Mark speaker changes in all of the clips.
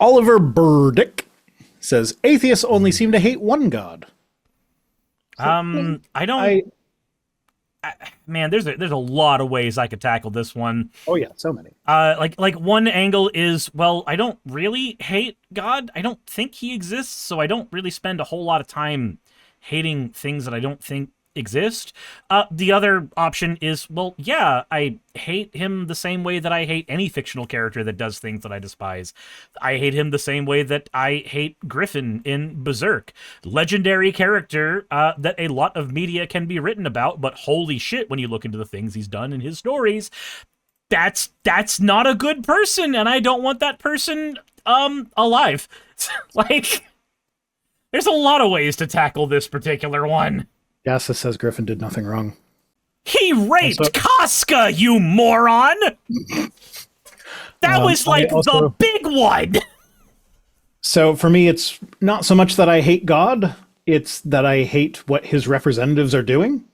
Speaker 1: Oliver Burdick says, atheists only seem to hate one god. So,
Speaker 2: man, there's a lot of ways I could tackle this one.
Speaker 1: Oh yeah, so many.
Speaker 2: Like one angle is, well, I don't really hate God. I don't think he exists, so I don't really spend a whole lot of time hating things that I don't think exist. The other option is, well, yeah, I hate him the same way that I hate any fictional character that does things that I despise. I hate him the same way that I hate Griffin in Berserk. Legendary character that a lot of media can be written about, but holy shit, when you look into the things he's done in his stories, that's not a good person, and I don't want that person alive. Like, there's a lot of ways to tackle this particular one.
Speaker 1: Yasa says Griffin did nothing wrong.
Speaker 2: He raped Casca, you moron! That was like the big one!
Speaker 1: So for me, it's not so much that I hate God, it's that I hate what his representatives are doing.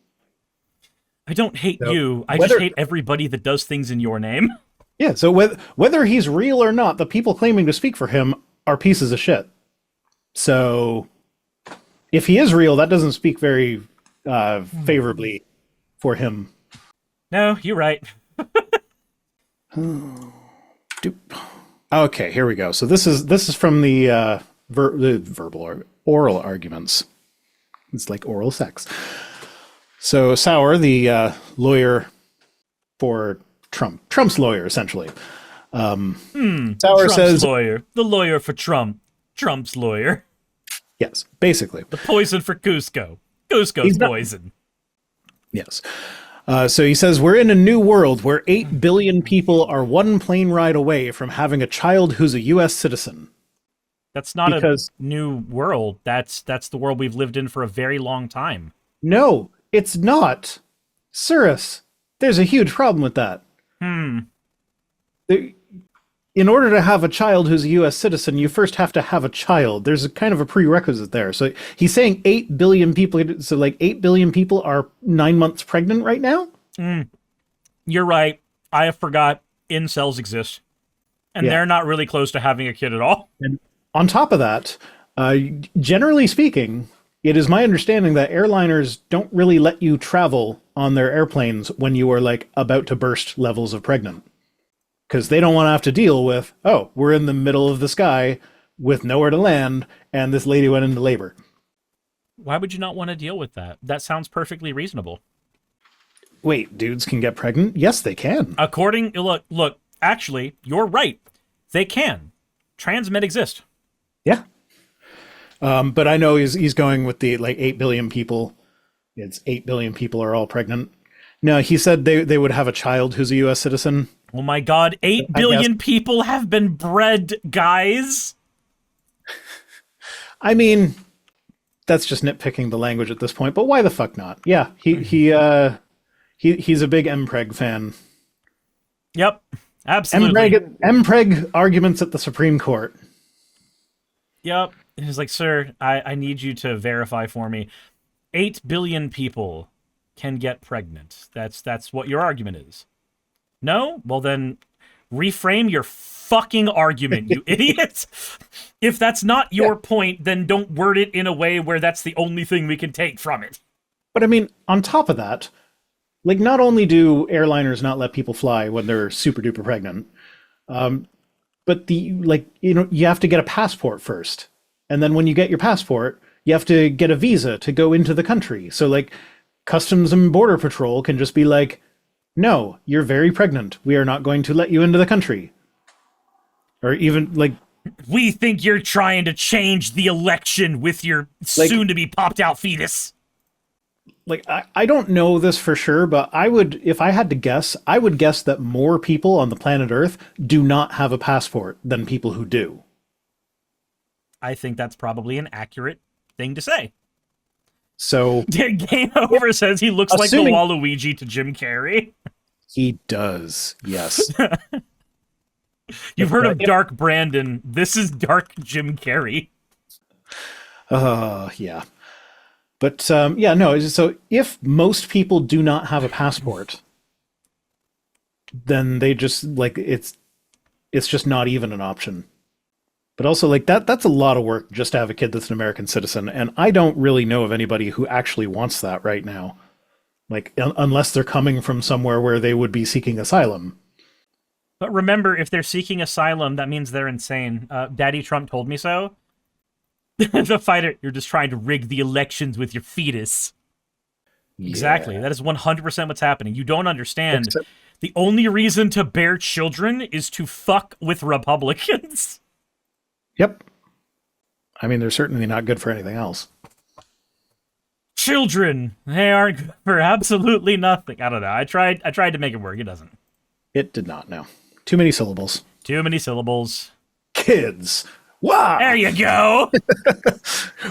Speaker 2: I don't hate you, I just hate everybody that does things in your name.
Speaker 1: Yeah, so whether he's real or not, the people claiming to speak for him are pieces of shit. So if he is real, that doesn't speak very favorably for him.
Speaker 2: No, you're right.
Speaker 1: Okay, here we go. So this is from the oral arguments. It's like oral sex. So Sauer, the lawyer for Trump's lawyer, essentially. Sauer
Speaker 2: Trump's
Speaker 1: says,
Speaker 2: lawyer, the lawyer for Trump's lawyer.
Speaker 1: Yes, basically.
Speaker 2: The poison for Cusco. Cusco's poison.
Speaker 1: Yes. So he says, we're in a new world where 8 billion people are one plane ride away from having a child who's a U.S. citizen.
Speaker 2: That's not a new world. That's the world we've lived in for a very long time.
Speaker 1: No, it's not. Cirrus, there's a huge problem with that. In order to have a child who's a U.S. citizen, you first have to have a child. There's a kind of a prerequisite there. So he's saying 8 billion people. So like 8 billion people are 9 months pregnant right now?
Speaker 2: You're right. I forgot incels exist. And they're not really close to having a kid at all.
Speaker 1: And on top of that, generally speaking, it is my understanding that airliners don't really let you travel on their airplanes when you are like about to burst levels of pregnant. Because they don't want to have to deal with, oh, we're in the middle of the sky with nowhere to land, and this lady went into labor.
Speaker 2: Why would you not want to deal with that? That sounds perfectly reasonable.
Speaker 1: Wait, dudes can get pregnant? Yes, they can.
Speaker 2: Look, actually, you're right. They can. Trans men exist.
Speaker 1: Yeah. But I know he's going with the, like, 8 billion people. It's 8 billion people are all pregnant. No, he said they would have a child who's a U.S. citizen.
Speaker 2: Oh my god, 8 billion people have been bred, guys! I
Speaker 1: mean, that's just nitpicking the language at this point, but why the fuck not? Yeah, he's a big MPreg fan.
Speaker 2: Yep, absolutely.
Speaker 1: MPreg arguments at the Supreme Court.
Speaker 2: Yep, he's like, sir, I need you to verify for me. 8 billion people can get pregnant. That's what your argument is. No? Well then, reframe your fucking argument, you idiot! If that's not your point, then don't word it in a way where that's the only thing we can take from it.
Speaker 1: But I mean, on top of that, like, not only do airliners not let people fly when they're super duper pregnant, but you have to get a passport first. And then when you get your passport, you have to get a visa to go into the country. So like, Customs and Border Patrol can just be like, no, you're very pregnant. We are not going to let you into the country. Or even, like...
Speaker 2: We think you're trying to change the election with your soon-to-be popped-out fetus.
Speaker 1: Like, I don't know this for sure, but I would, if I had to guess, I would guess that more people on the planet Earth do not have a passport than people who do.
Speaker 2: I think that's probably an accurate thing to say.
Speaker 1: So
Speaker 2: Game Over says he looks like the Waluigi to Jim Carrey.
Speaker 1: He does, yes.
Speaker 2: You've heard of Dark Brandon. This is Dark Jim Carrey.
Speaker 1: Yeah. But yeah, no, so if most people do not have a passport, then they just, like, it's just not even an option. But also, like, that's a lot of work just to have a kid that's an American citizen, and I don't really know of anybody who actually wants that right now. Like, unless they're coming from somewhere where they would be seeking asylum.
Speaker 2: But remember, if they're seeking asylum, that means they're insane. Daddy Trump told me so. The fighter, you're just trying to rig the elections with your fetus. Yeah. Exactly. That is 100% what's happening. You don't understand. The only reason to bear children is to fuck with Republicans.
Speaker 1: Yep. I mean, they're certainly not good for anything else.
Speaker 2: Children, they aren't good for absolutely nothing. I don't know. I tried to make it work. It doesn't.
Speaker 1: It did not, no. Too many syllables.
Speaker 2: Too many syllables.
Speaker 1: Kids. Wow.
Speaker 2: There you go.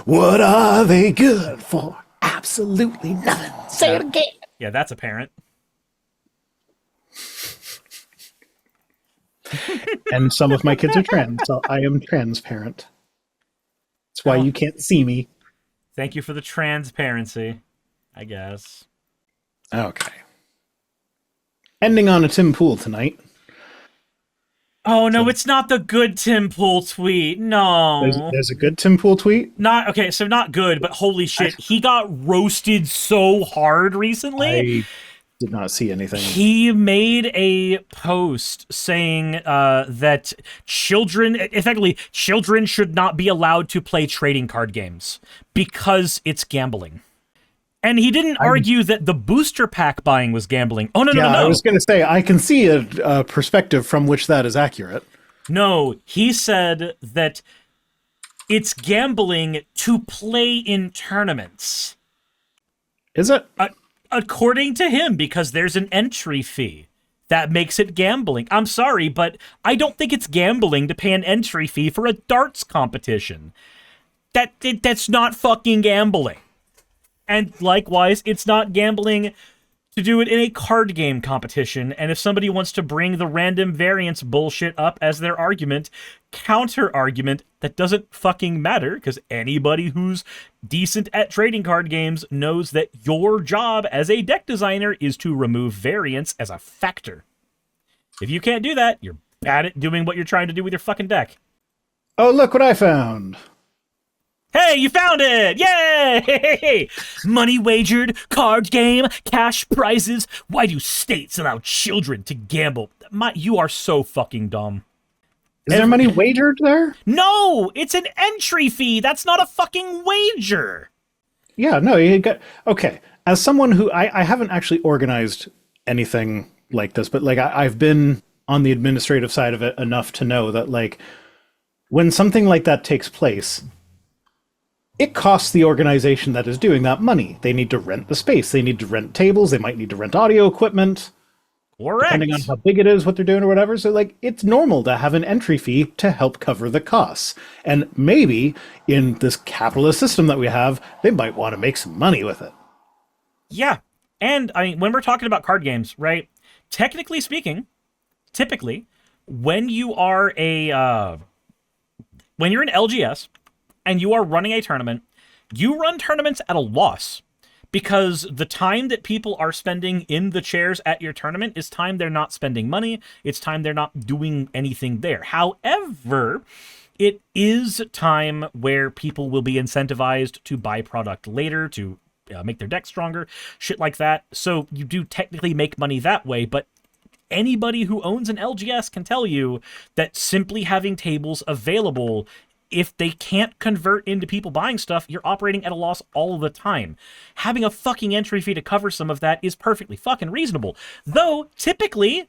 Speaker 1: What are they good for? Absolutely nothing. Say it again.
Speaker 2: Yeah, that's apparent.
Speaker 1: And some of my kids are trans, so I am transparent. That's why you can't see me.
Speaker 2: Thank you for the transparency, I guess.
Speaker 1: Okay. Ending on a Tim Pool tonight.
Speaker 2: Oh, no, it's not the good Tim Pool tweet. No.
Speaker 1: There's a good Tim Pool tweet?
Speaker 2: Okay, so not good, but holy shit. He got roasted so hard recently.
Speaker 1: I did not see anything.
Speaker 2: He made a post saying that children should not be allowed to play trading card games because it's gambling. And he didn't argue that the booster pack buying was gambling. Oh, no.
Speaker 1: I was going to say, I can see a perspective from which that is accurate.
Speaker 2: No, he said that it's gambling to play in tournaments.
Speaker 1: Is it?
Speaker 2: According to him, because there's an entry fee. That makes it gambling. I'm sorry, but I don't think it's gambling to pay an entry fee for a darts competition. That's not fucking gambling. And likewise, it's not gambling to do it in a card game competition. And if somebody wants to bring the random variance bullshit up as their argument, counter-argument, that doesn't fucking matter, because anybody who's decent at trading card games knows that your job as a deck designer is to remove variance as a factor. If you can't do that, you're bad at doing what you're trying to do with your fucking deck.
Speaker 1: Oh, look what I found.
Speaker 2: Hey, you found it! Yay! Money wagered, card game, cash prizes. Why do states allow children to gamble? You are so fucking dumb.
Speaker 1: Is there money wagered there?
Speaker 2: No! It's an entry fee! That's not a fucking wager!
Speaker 1: Yeah, no, you got... Okay, as someone who... I haven't actually organized anything like this, but, like, I've been on the administrative side of it enough to know that, like, when something like that takes place... It costs the organization that is doing that money. They need to rent the space. They need to rent tables. They might need to rent audio equipment.
Speaker 2: Correct.
Speaker 1: Depending on how big it is, what they're doing or whatever. So, like, it's normal to have an entry fee to help cover the costs. And maybe in this capitalist system that we have, they might want to make some money with it.
Speaker 2: Yeah. And, I mean, when we're talking about card games, right? Technically speaking, typically, when you are when you're an LGS, and you are running a tournament, you run tournaments at a loss because the time that people are spending in the chairs at your tournament is time they're not spending money. It's time they're not doing anything there. However, it is time where people will be incentivized to buy product later to make their deck stronger, shit like that. So you do technically make money that way, but anybody who owns an LGS can tell you that simply having tables available, if they can't convert into people buying stuff, you're operating at a loss all of the time. Having a fucking entry fee to cover some of that is perfectly fucking reasonable. Though, typically,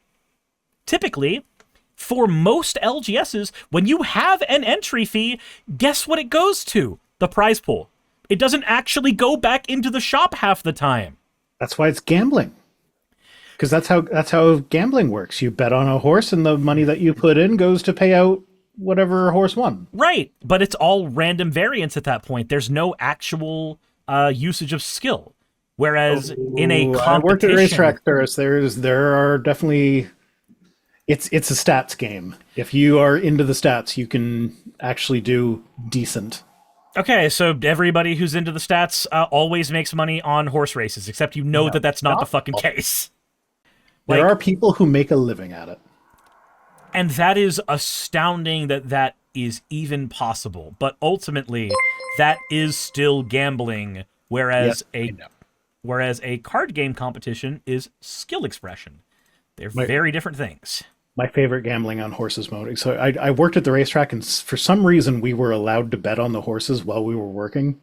Speaker 2: for most LGSs, when you have an entry fee, guess what it goes to? The prize pool. It doesn't actually go back into the shop half the time.
Speaker 1: That's why it's gambling. Because that's how gambling works. You bet on a horse, and the money that you put in goes to pay out whatever horse won.
Speaker 2: Right, but it's all random variance at that point. There's no actual usage of skill. Whereas in a competition... I worked at Racetrack Thuris. There are definitely... It's a stats game. If you are into the stats, you can actually do decent. Okay, so everybody who's into the stats always makes money on horse races, except that's not the fucking case.
Speaker 1: There are people who make a living at it.
Speaker 2: And that is astounding that is even possible. But ultimately, that is still gambling, whereas a card game competition is skill expression. They're very different things.
Speaker 1: My favorite gambling on horses mode. So I worked at the racetrack, and for some reason we were allowed to bet on the horses while we were working.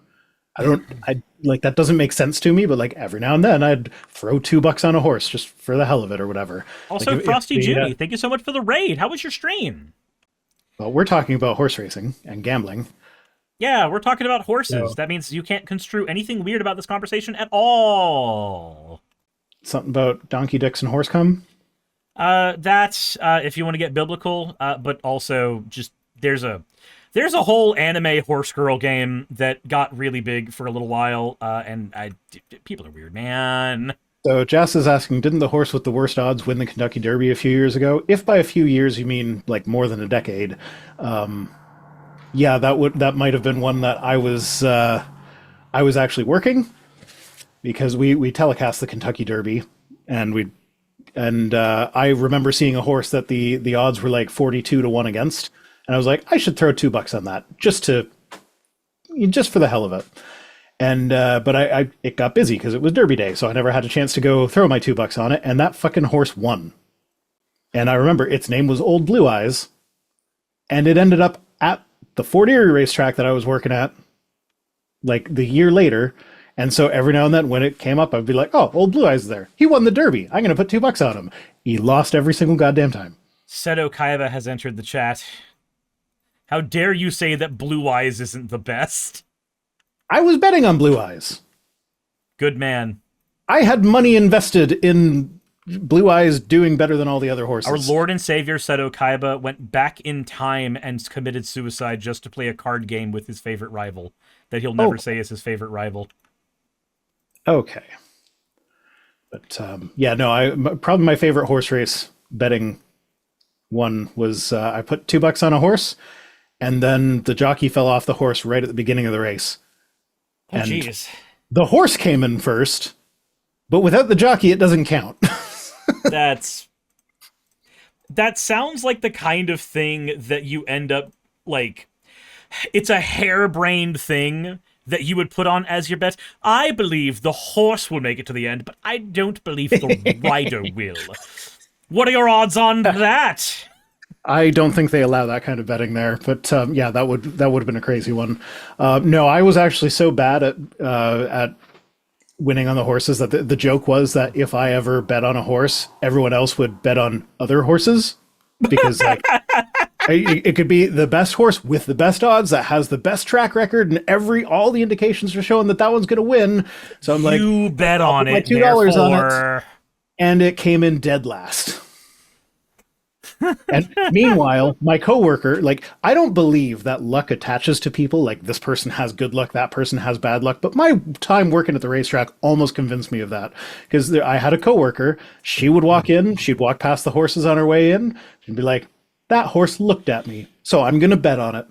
Speaker 1: That doesn't make sense to me, but like every now and then I'd throw $2 on a horse just for the hell of it or whatever.
Speaker 2: Also, like Frosty Judy, thank you so much for the raid. How was your stream?
Speaker 1: Well, we're talking about horse racing and gambling.
Speaker 2: Yeah, we're talking about horses. That means you can't construe anything weird about this conversation at all.
Speaker 1: Something about donkey dicks and horse cum?
Speaker 2: That's if you want to get biblical, but also just there's a whole anime horse girl game that got really big for a little while, and people are weird, man.
Speaker 1: So Jess is asking, didn't the horse with the worst odds win the Kentucky Derby a few years ago? If by a few years you mean like more than a decade, yeah, that might have been one that I was actually working, because we telecast the Kentucky Derby, and I remember seeing a horse that the odds were like 42-1 against. And I was like, I should throw $2 on that just for the hell of it. And but it got busy because it was Derby Day, so I never had a chance to go throw my $2 on it. And that fucking horse won. And I remember its name was Old Blue Eyes, and it ended up at the Fort Erie racetrack that I was working at, like the year later. And so every now and then when it came up, I'd be like, oh, Old Blue Eyes is there. He won the Derby. I'm going to put $2 on him. He lost every single goddamn time.
Speaker 2: Seto Kaiba has entered the chat. How dare you say that Blue Eyes isn't the best?
Speaker 1: I was betting on Blue Eyes.
Speaker 2: Good man.
Speaker 1: I had money invested in Blue Eyes doing better than all the other horses.
Speaker 2: Our Lord and Savior Seto Kaiba went back in time and committed suicide just to play a card game with his favorite rival that he'll never say is his favorite rival.
Speaker 1: Okay. But yeah, no, probably my favorite horse race betting one was I put $2 on a horse, and then the jockey fell off the horse right at the beginning of the race.
Speaker 2: Oh, jeez.
Speaker 1: The horse came in first, but without the jockey, it doesn't count.
Speaker 2: That sounds like the kind of thing that you end up, like, it's a harebrained thing that you would put on as your bet. I believe the horse will make it to the end, but I don't believe the rider will. What are your odds on that?
Speaker 1: I don't think they allow that kind of betting there, but yeah, that would have been a crazy one. No, I was actually so bad at winning on the horses that the joke was that if I ever bet on a horse, everyone else would bet on other horses, because like it could be the best horse with the best odds that has the best track record, and all the indications are showing that one's going to win. So I'm like,
Speaker 2: you bet on it,
Speaker 1: $2 on it, and it came in dead last. And meanwhile, my coworker, like, I don't believe that luck attaches to people. Like, this person has good luck, that person has bad luck. But my time working at the racetrack almost convinced me of that, because I had a coworker. She would walk in, she'd walk past the horses on her way in, she'd be like, that horse looked at me, so I'm going to bet on it.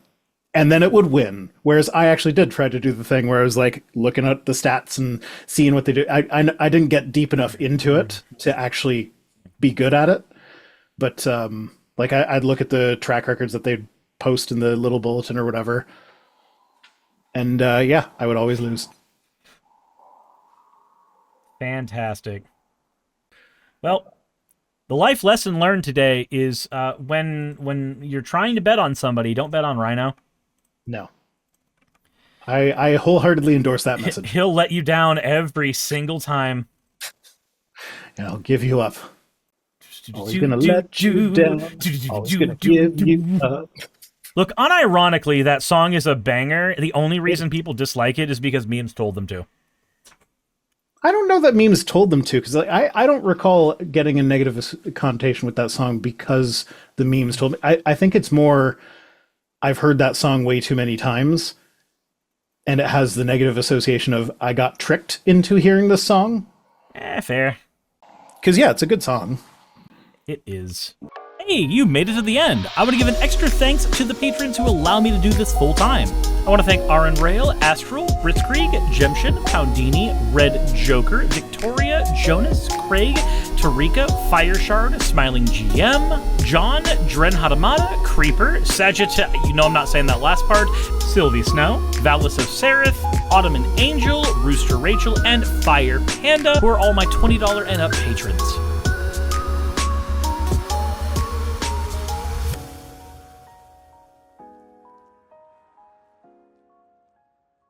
Speaker 1: And then it would win. Whereas I actually did try to do the thing where I was like looking at the stats and seeing what they do. I didn't get deep enough into it to actually be good at it. But like I'd look at the track records that they'd post in the little bulletin or whatever. And yeah, I would always lose.
Speaker 2: Fantastic. Well, the life lesson learned today is when you're trying to bet on somebody, don't bet on Rhino.
Speaker 1: No. I wholeheartedly endorse that message.
Speaker 2: He'll let you down every single time.
Speaker 1: And I'll give you up. Always gonna let you down. Always gonna give you up.
Speaker 2: Look, unironically, that song is a banger. The only reason people dislike it is because memes told them to.
Speaker 1: I don't know that memes told them to, because I don't recall getting a negative connotation with that song because the memes told me. I think it's more, I've heard that song way too many times, and it has the negative association of I got tricked into hearing this song.
Speaker 2: Fair.
Speaker 1: Because yeah, it's a good song.
Speaker 2: It is. Hey, you made it to the end. I want to give an extra thanks to the patrons who allow me to do this full time. I want to thank Aaron Rail, Astral, Britzkrieg, Jemshin, Poundini, Red Joker, Victoria, Victoria, Jonas, Craig, Tarika, Fireshard, Smiling GM, John, Dren Hadamada, Creeper, Sagitta, you know I'm not saying that last part, Sylvie Snow, Valis of Seraph, Ottoman Angel, Rooster Rachel, and Fire Panda, who are all my $20 and up patrons.